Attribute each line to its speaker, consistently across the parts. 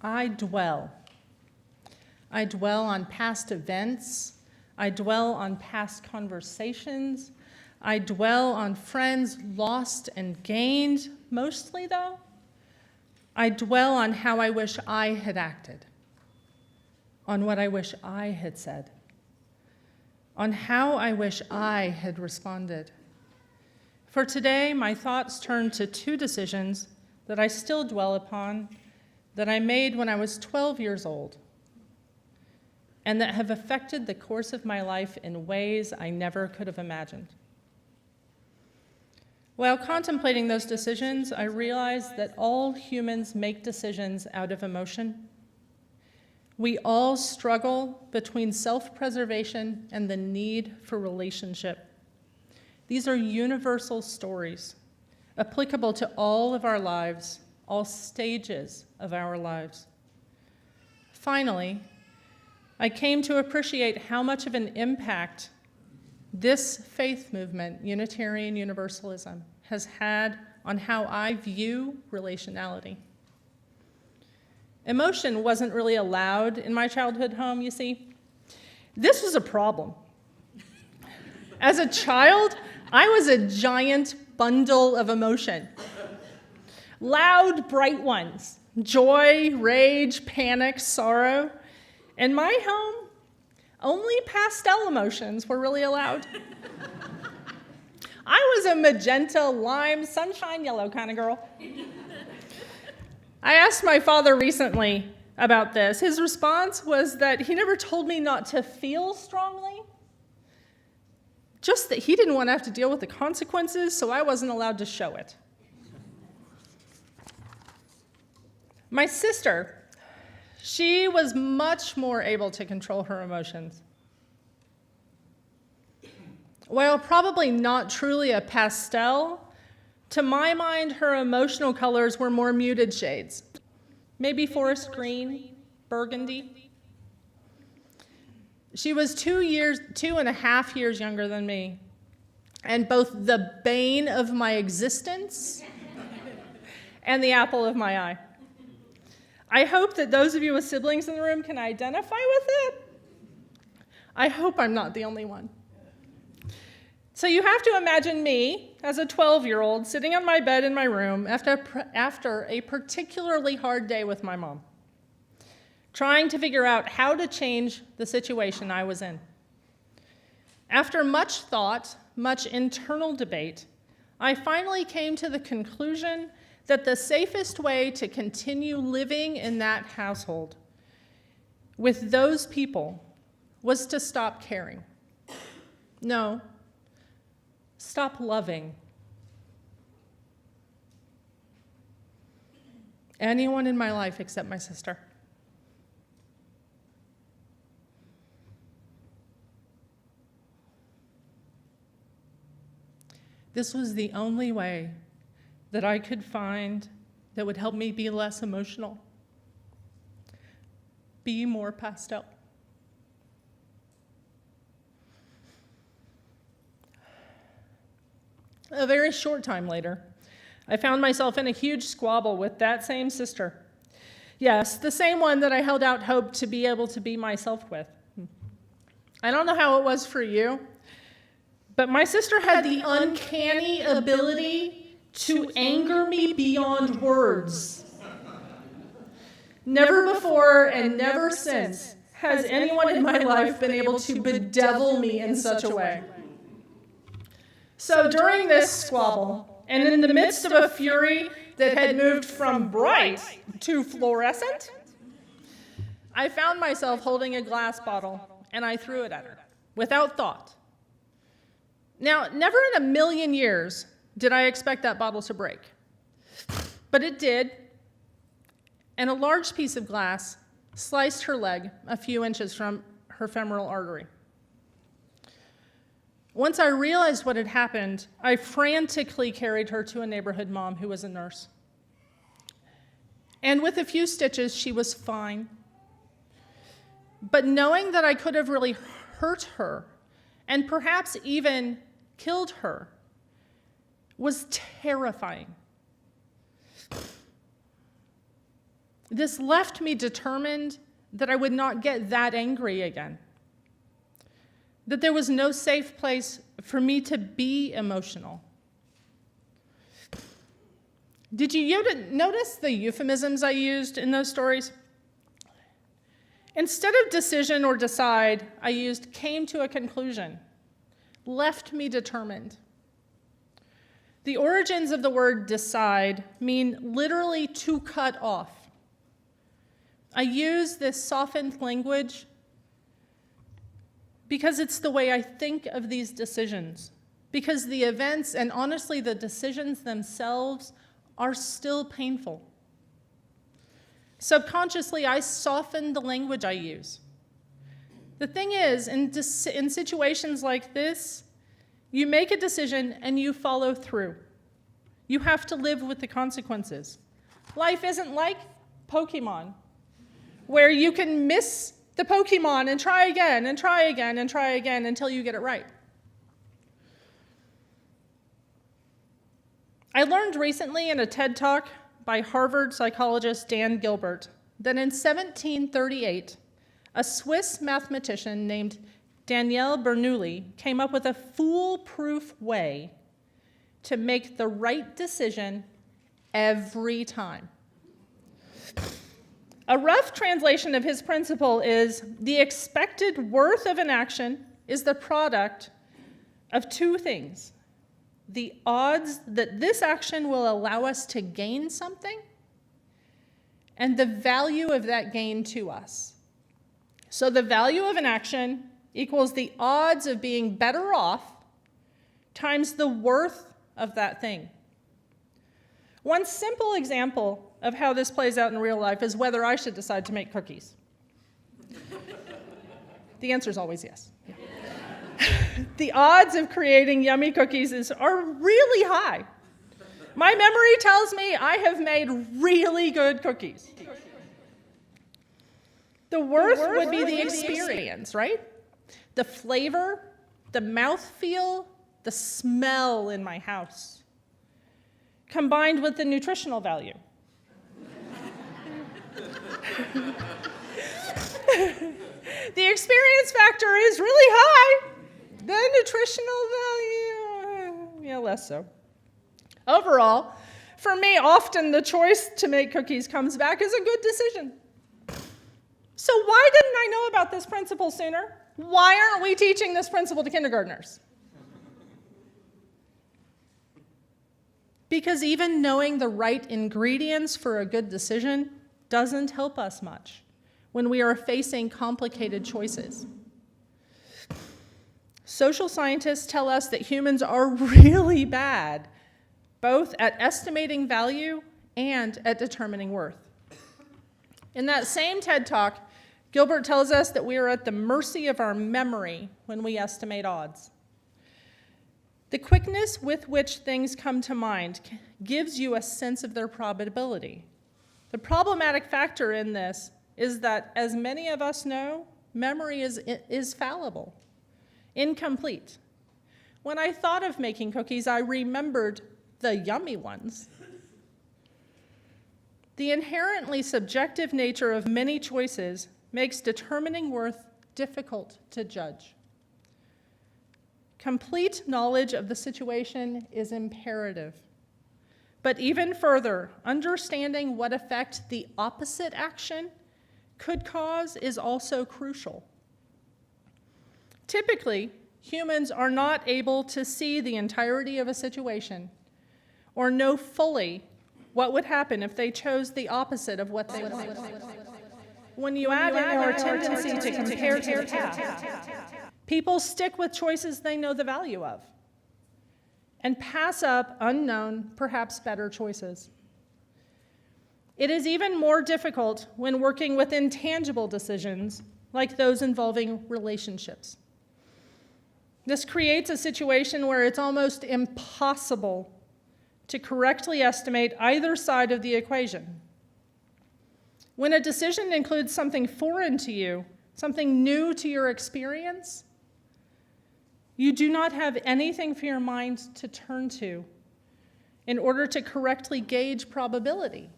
Speaker 1: I dwell. I dwell on past events. I dwell on past conversations. I dwell on friends lost and gained, mostly though. I dwell on how I wish I had acted, on what I wish I had said, on how I wish I had responded. For today, my thoughts turn to two decisions that I still dwell upon that I made when I was 12 years old, and that have affected the course of my life in ways I never could have imagined. While contemplating those decisions, I realized that all humans make decisions out of emotion. We all struggle between self-preservation and the need for relationship. These are universal stories, applicable to all of our lives, all stages of our lives. Finally, I came to appreciate how much of an impact this faith movement, Unitarian Universalism, has had on how I view relationality. Emotion wasn't really allowed in my childhood home, you see. This was a problem. As a child, I was a giant bundle of emotion. Loud, bright ones: joy, rage, panic, sorrow. In my home, only pastel emotions were really allowed. I was a magenta, lime, sunshine, yellow kind of girl. I asked my father recently about this. His response was that he never told me not to feel strongly, just that he didn't want to have to deal with the consequences, so I wasn't allowed to show it. My sister, she was much more able to control her emotions. While probably not truly a pastel, to my mind, her emotional colors were more muted shades. Maybe forest green, burgundy. She was 2.5 years younger than me, and both the bane of my existence and the apple of my eye. I hope that those of you with siblings in the room can identify with it. I hope I'm not the only one. So you have to imagine me as a 12-year-old sitting on my bed in my room after a particularly hard day with my mom, trying to figure out how to change the situation I was in. After much thought, much internal debate, I finally came to the conclusion that the safest way to continue living in that household with those people was to stop caring. No, stop loving. Anyone in my life except my sister. This was the only way that I could find that would help me be less emotional, be more pastel. A very short time later, I found myself in a huge squabble with that same sister. Yes, the same one that I held out hope to be able to be myself with. I don't know how it was for you, but my sister had the uncanny ability to anger me beyond words. Never before and never since has anyone in my life been able to bedevil me in such a way. So during this squabble, and in the midst of a fury that had moved from bright to fluorescent, I found myself holding a glass bottle, and I threw it at her, without thought. Now, never in a million years did I expect that bottle to break. But it did, and a large piece of glass sliced her leg a few inches from her femoral artery. Once I realized what had happened, I frantically carried her to a neighborhood mom who was a nurse. And with a few stitches, she was fine. But knowing that I could have really hurt her, and perhaps even killed her, was terrifying. This left me determined that I would not get that angry again, that there was no safe place for me to be emotional. Did you notice the euphemisms I used in those stories? Instead of decision or decide, I used came to a conclusion, left me determined. The origins of the word decide mean literally to cut off. I use this softened language because it's the way I think of these decisions, because the events and honestly the decisions themselves are still painful. Subconsciously, I soften the language I use. The thing is, in situations like this, you make a decision and you follow through. You have to live with the consequences. Life isn't like Pokemon, where you can miss the Pokemon and try again and try again and try again until you get it right. I learned recently in a TED Talk by Harvard psychologist Dan Gilbert that in 1738, a Swiss mathematician named Daniel Bernoulli came up with a foolproof way to make the right decision every time. A rough translation of his principle is the expected worth of an action is the product of two things: the odds that this action will allow us to gain something, and the value of that gain to us. So the value of an action equals the odds of being better off times the worth of that thing. One simple example of how this plays out in real life is whether I should decide to make cookies. The answer is always yes. The odds of creating yummy cookies are really high. My memory tells me I have made really good cookies. The worth would be the experience, right? The flavor, the mouthfeel, the smell in my house, combined with the nutritional value. The experience factor is really high. The nutritional value, less so. Overall, for me, often the choice to make cookies comes back as a good decision. So why didn't I know about this principle sooner? Why aren't we teaching this principle to kindergartners? Because even knowing the right ingredients for a good decision doesn't help us much when we are facing complicated choices. Social scientists tell us that humans are really bad, both at estimating value and at determining worth. In that same TED Talk, Gilbert tells us that we are at the mercy of our memory when we estimate odds. The quickness with which things come to mind gives you a sense of their probability. The problematic factor in this is that, as many of us know, memory is fallible, incomplete. When I thought of making cookies, I remembered the yummy ones. The inherently subjective nature of many choices makes determining worth difficult to judge. Complete knowledge of the situation is imperative. But even further, understanding what effect the opposite action could cause is also crucial. Typically, humans are not able to see the entirety of a situation or know fully what would happen if they chose the opposite of what they wanted. When you add in our tendency to compare to the past, people stick with choices they know the value of and pass up unknown, perhaps better choices. It is even more difficult when working with intangible decisions like those involving relationships. This creates a situation where it's almost impossible to correctly estimate either side of the equation. When a decision includes something foreign to you, something new to your experience, you do not have anything for your mind to turn to in order to correctly gauge probability.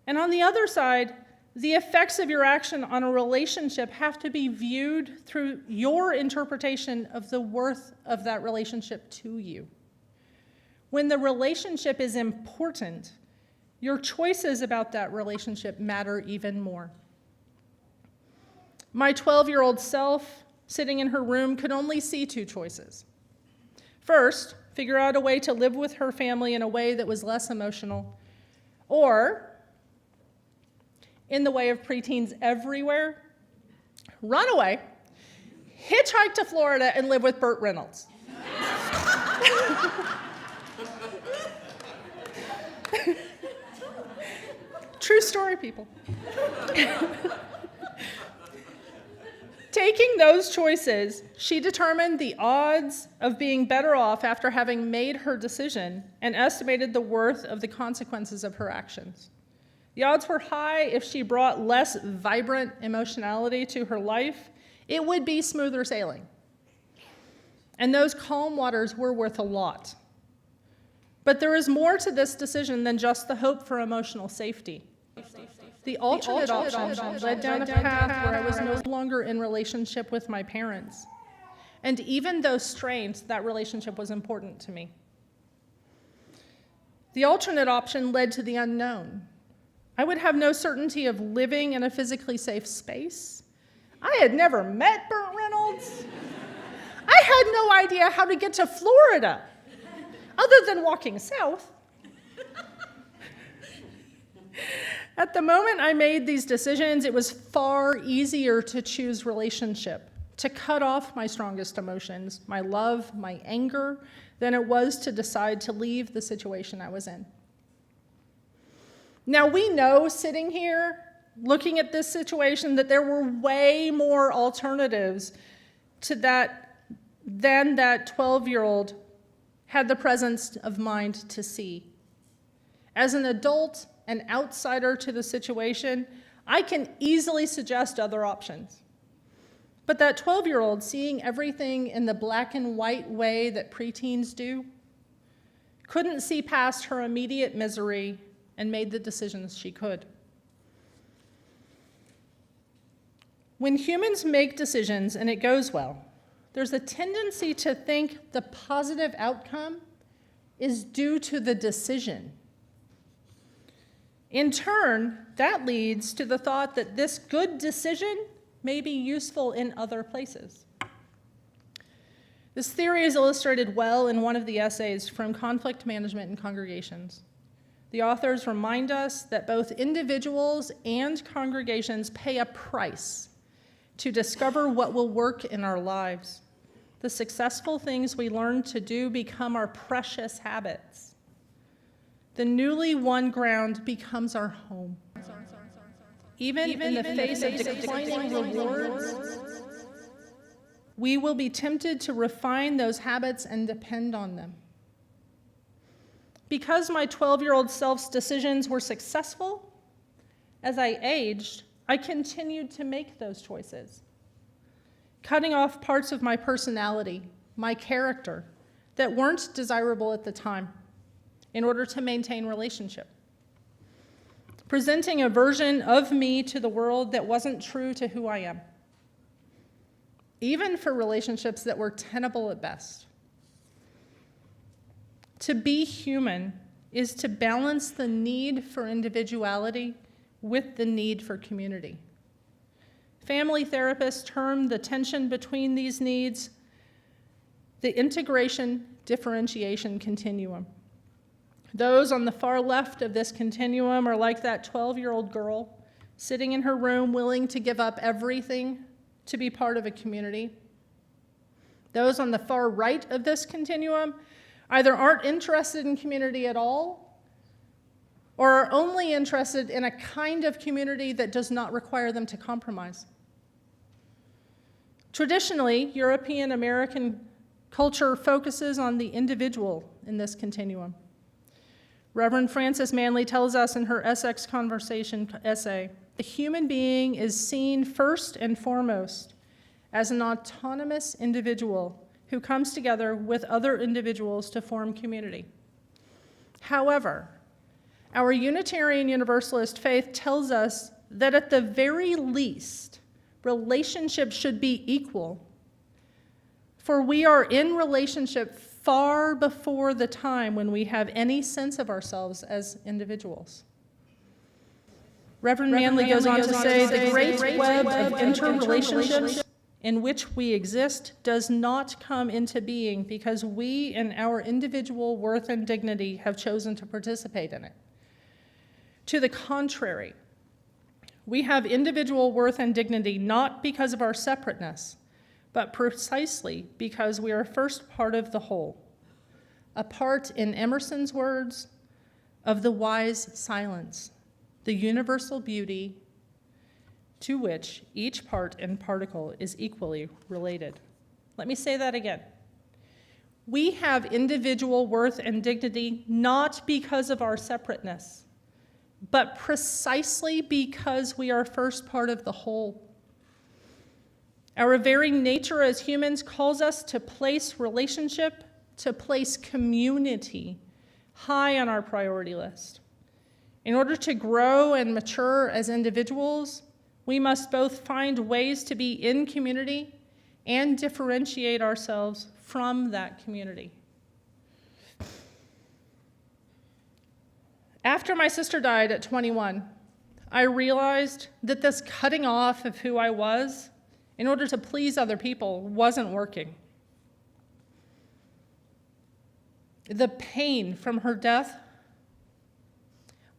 Speaker 1: And on the other side, the effects of your action on a relationship have to be viewed through your interpretation of the worth of that relationship to you. When the relationship is important, your choices about that relationship matter even more. My 12-year-old self, sitting in her room, could only see two choices. First, figure out a way to live with her family in a way that was less emotional, or, in the way of preteens everywhere, run away, hitchhike to Florida, and live with Burt Reynolds. True story, people. Taking those choices, she determined the odds of being better off after having made her decision and estimated the worth of the consequences of her actions. The odds were high if she brought less vibrant emotionality to her life, it would be smoother sailing. And those calm waters were worth a lot. But there is more to this decision than just the hope for emotional safety. The alternate option led down a path where I was no longer in relationship with my parents. And even though strained, that relationship was important to me. The alternate option led to the unknown. I would have no certainty of living in a physically safe space. I had never met Burt Reynolds. I had no idea how to get to Florida, other than walking south. At the moment I made these decisions, it was far easier to choose relationship, to cut off my strongest emotions, my love, my anger, than it was to decide to leave the situation I was in. Now, we know, sitting here, looking at this situation, that there were way more alternatives to that than that 12-year-old had the presence of mind to see. As an adult, an outsider to the situation, I can easily suggest other options. But that 12-year-old, seeing everything in the black and white way that preteens do, couldn't see past her immediate misery and made the decisions she could. When humans make decisions and it goes well, there's a tendency to think the positive outcome is due to the decision. In turn, that leads to the thought that this good decision may be useful in other places. This theory is illustrated well in one of the essays from Conflict Management in Congregations. The authors remind us that both individuals and congregations pay a price to discover what will work in our lives. The successful things we learn to do become our precious habits. The newly won ground becomes our home. Even in the face of declining rewards, we will be tempted to refine those habits and depend on them. Because my 12-year-old self's decisions were successful, as I aged, I continued to make those choices, cutting off parts of my personality, my character, that weren't desirable at the time, in order to maintain relationship. Presenting a version of me to the world that wasn't true to who I am, even for relationships that were tenable at best. To be human is to balance the need for individuality with the need for community. Family therapists term the tension between these needs the integration-differentiation continuum. Those on the far left of this continuum are like that 12-year-old girl sitting in her room willing to give up everything to be part of a community. Those on the far right of this continuum either aren't interested in community at all or are only interested in a kind of community that does not require them to compromise. Traditionally, European American culture focuses on the individual in this continuum. Reverend Frances Manley tells us in her Essex Conversation essay, the human being is seen first and foremost as an autonomous individual who comes together with other individuals to form community. However, Our Unitarian Universalist faith tells us that at the very least, relationships should be equal. For we are in relationship far before the time when we have any sense of ourselves as individuals. Reverend Manley goes on to say, the great web of interrelationships in which we exist does not come into being because we in our individual worth and dignity have chosen to participate in it. To the contrary, we have individual worth and dignity not because of our separateness, but precisely because we are first part of the whole, a part, in Emerson's words, of the wise silence, the universal beauty to which each part and particle is equally related. Let me say that again. We have individual worth and dignity not because of our separateness, but precisely because we are first part of the whole. Our very nature as humans calls us to place relationship, to place community high on our priority list. In order to grow and mature as individuals, we must both find ways to be in community and differentiate ourselves from that community. After my sister died at 21, I realized that this cutting off of who I was in order to please other people wasn't working. The pain from her death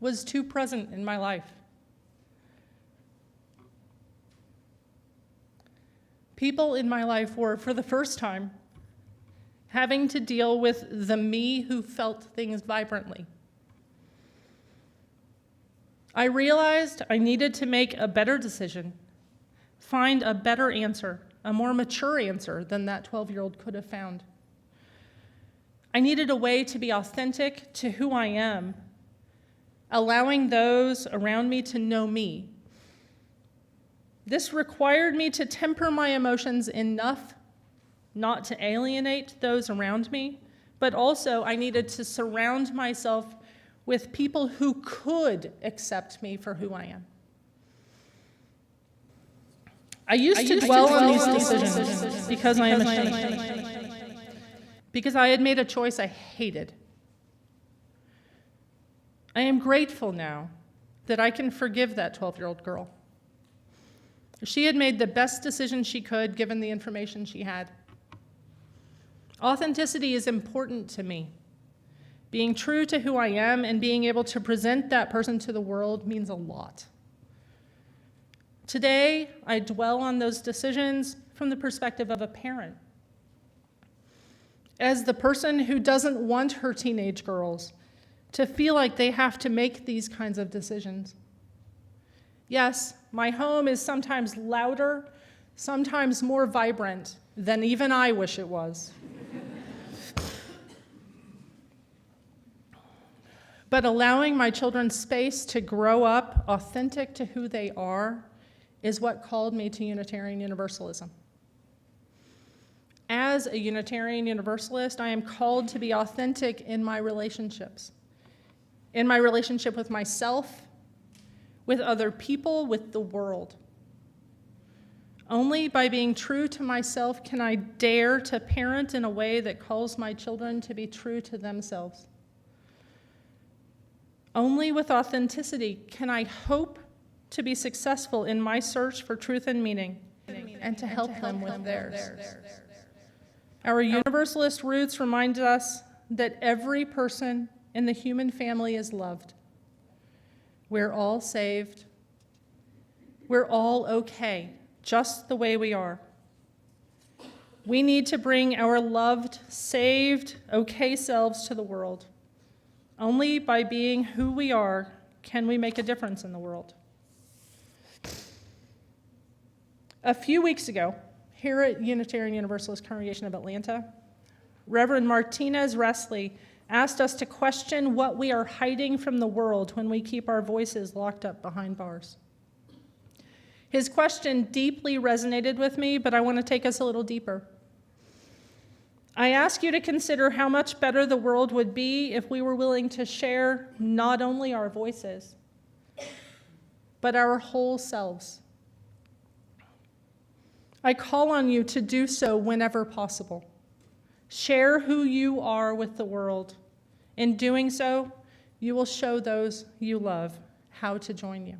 Speaker 1: was too present in my life. People in my life were, for the first time, having to deal with the me who felt things vibrantly. I realized I needed to make a better decision, find a better answer, a more mature answer than that 12-year-old could have found. I needed a way to be authentic to who I am, allowing those around me to know me. This required me to temper my emotions enough not to alienate those around me, but also I needed to surround myself with people who could accept me for who I am. I used to dwell on these decisions because I am ashamed. Because I had made a choice I hated. I am grateful now that I can forgive that 12-year-old girl. She had made the best decision she could given the information she had. Authenticity is important to me. Being true to who I am and being able to present that person to the world means a lot. Today, I dwell on those decisions from the perspective of a parent. As the person who doesn't want her teenage girls to feel like they have to make these kinds of decisions. Yes, my home is sometimes louder, sometimes more vibrant than even I wish it was. But allowing my children space to grow up authentic to who they are is what called me to Unitarian Universalism. As a Unitarian Universalist, I am called to be authentic in my relationships. In my relationship with myself, with other people, with the world. Only by being true to myself can I dare to parent in a way that calls my children to be true to themselves. Only with authenticity can I hope to be successful in my search for truth and meaning, and to help them with theirs. Our Universalist roots remind us that every person in the human family is loved. We're all saved. We're all okay, just the way we are. We need to bring our loved, saved, okay selves to the world. Only by being who we are can we make a difference in the world. A few weeks ago, here at Unitarian Universalist Congregation of Atlanta, Reverend Martinez Resley asked us to question what we are hiding from the world when we keep our voices locked up behind bars. His question deeply resonated with me, but I want to take us a little deeper. I ask you to consider how much better the world would be if we were willing to share not only our voices, but our whole selves. I call on you to do so whenever possible. Share who you are with the world. In doing so, you will show those you love how to join you.